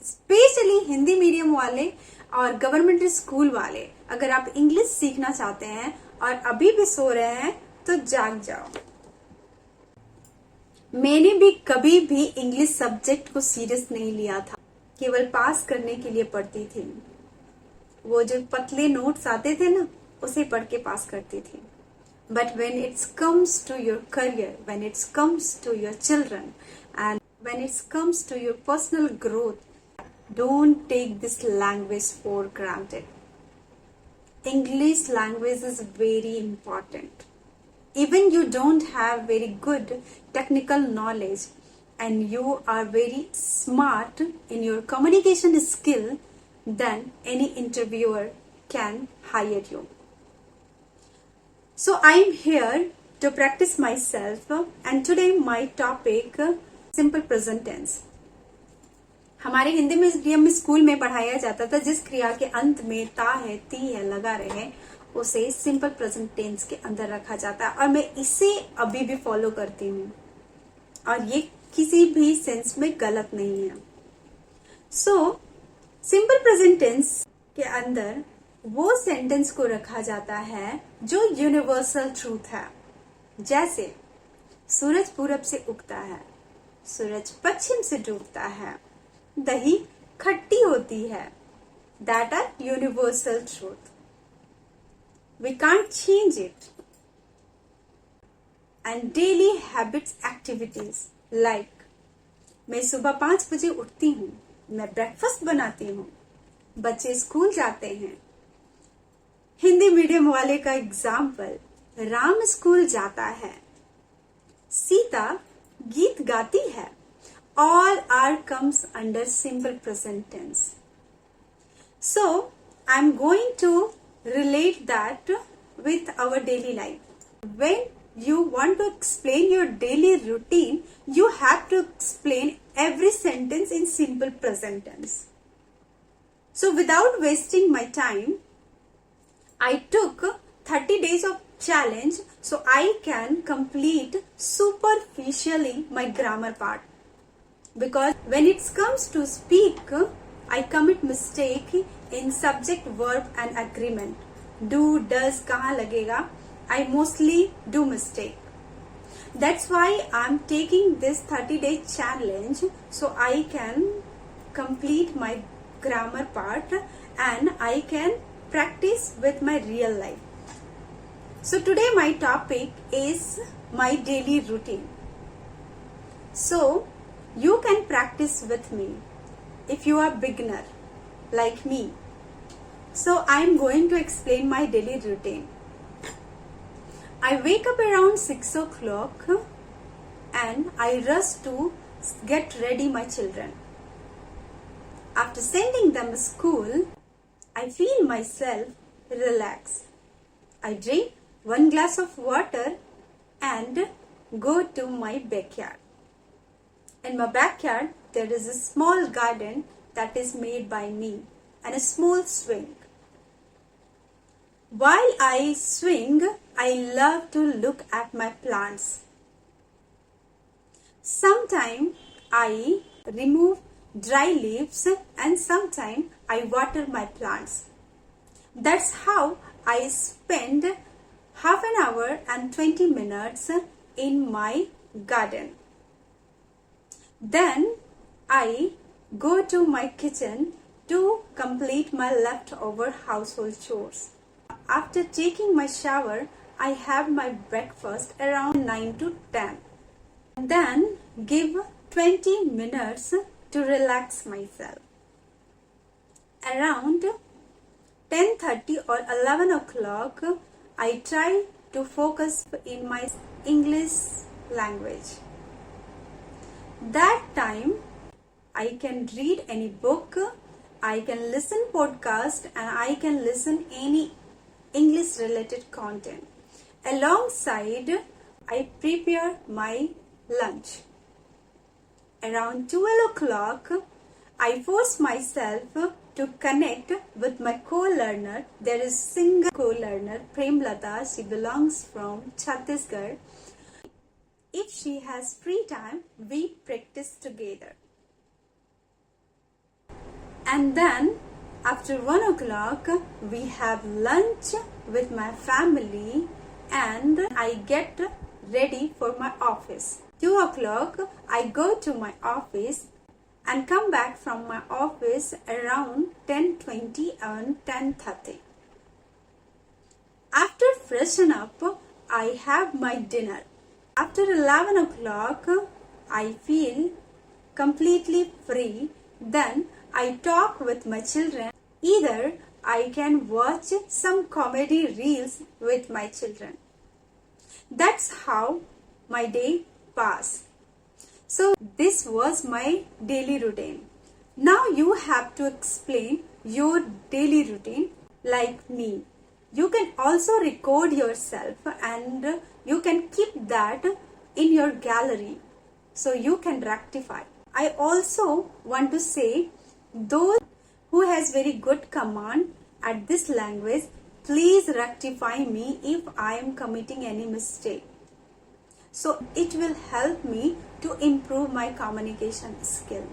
Specially Hindi medium वाले और government school वाले, अगर आप इंग्लिश सीखना चाहते हैं और अभी भी सो रहे हैं तो जाग जाओ। मैंने भी कभी भी इंग्लिश सब्जेक्ट को सीरियस नहीं लिया था, केवल पास करने के लिए पढ़ती थी। वो जो पतले नोट्स आते थे ना, उसे पढ़ के पास करती थी। But when it's comes to your career, when it's comes to your children and when it's comes to your personal growth, don't take this language for granted. English language is very important. Even you don't have very good technical knowledge and you are very smart in your communication skill, then any interviewer can hire you. So I am here to practice myself, and today my topic simple present tense. हमारे Hindi medium में school में पढ़ाया जाता था जिस क्रिया के अंत में ता है, ती है लगा रहे, उसे सिंपल प्रेजेंट टेंस के अंदर रखा जाता है और मैं इसे अभी भी फॉलो करती हूँ और ये किसी भी सेंस में गलत नहीं है। सो सिंपल प्रेजेंट टेंस के अंदर वो सेंटेंस को रखा जाता है जो यूनिवर्सल ट्रूथ है। जैसे सूरज पूरब से उगता है, सूरज पश्चिम से डूबता है, दही खट्टी होती है। That are universal truth. We can't change it. And daily habits activities like मैं सुबह 5 बजे उठती हूँ, मैं ब्रेकफास्ट बनाती हूँ, बच्चे स्कूल जाते हैं। हिंदी मीडियम वाले का एग्जाम्पल, राम स्कूल जाता है, सीता गीत गाती है। All are comes under simple present tense. So I'm going to relate that with our daily life. When you want to explain your daily routine, you have to explain every sentence in simple present tense. So without wasting my time, I took 30 days of challenge so I can complete superficially my grammar part. Because when it comes to speak, I commit mistake in subject, verb and agreement. Do, does, कहाँ लगेगा? I mostly do mistake. That's why I'm taking this 30-day challenge so I can complete my grammar part and I can practice with my real life. So today my topic is my daily routine. So you can practice with me if you are beginner like me. So I am going to explain my daily routine. I wake up around 6 o'clock and I rush to get ready my children. After sending them to school, I feel myself relaxed. I drink 1 glass of water and go to my backyard. In my backyard, there is a small garden that is made by me and a small swing. While I swing, I love to look at my plants. Sometimes I remove dry leaves and sometimes I water my plants. That's how I spend half an hour and 20 minutes in my garden. Then I go to my kitchen to complete my leftover household chores. After taking my shower, I have my breakfast around 9 to 10. Then give 20 minutes to relax myself. Around 10:30 or 11 o'clock, I try to focus in my English language. That time, I can read any book, I can listen podcast and I can listen any English related content. Alongside, I prepare my lunch. Around 12 o'clock, I force myself to connect with my co-learner. There is single co-learner, Premlata. She belongs from Chhattisgarh. If she has free time, we practice together. And then after 1 o'clock we have lunch with my family and I get ready for my office. 2 o'clock I go to my office and come back from my office around 10:20 and 10:30. After freshen up, I have my dinner. After 11 o'clock, I feel completely free. Then I talk with my children. Either I can watch some comedy reels with my children. That's how my day passes. So this was my daily routine. Now you have to explain your daily routine like me. You can also record yourself and you can keep that in your gallery so you can rectify. I also want to say those who has very good command at this language, please rectify me if I am committing any mistake. So it will help me to improve my communication skill.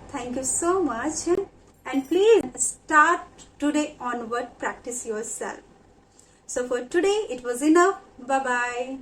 Thank you so much and please start today onward, practice yourself. So for today it was enough. Bye bye.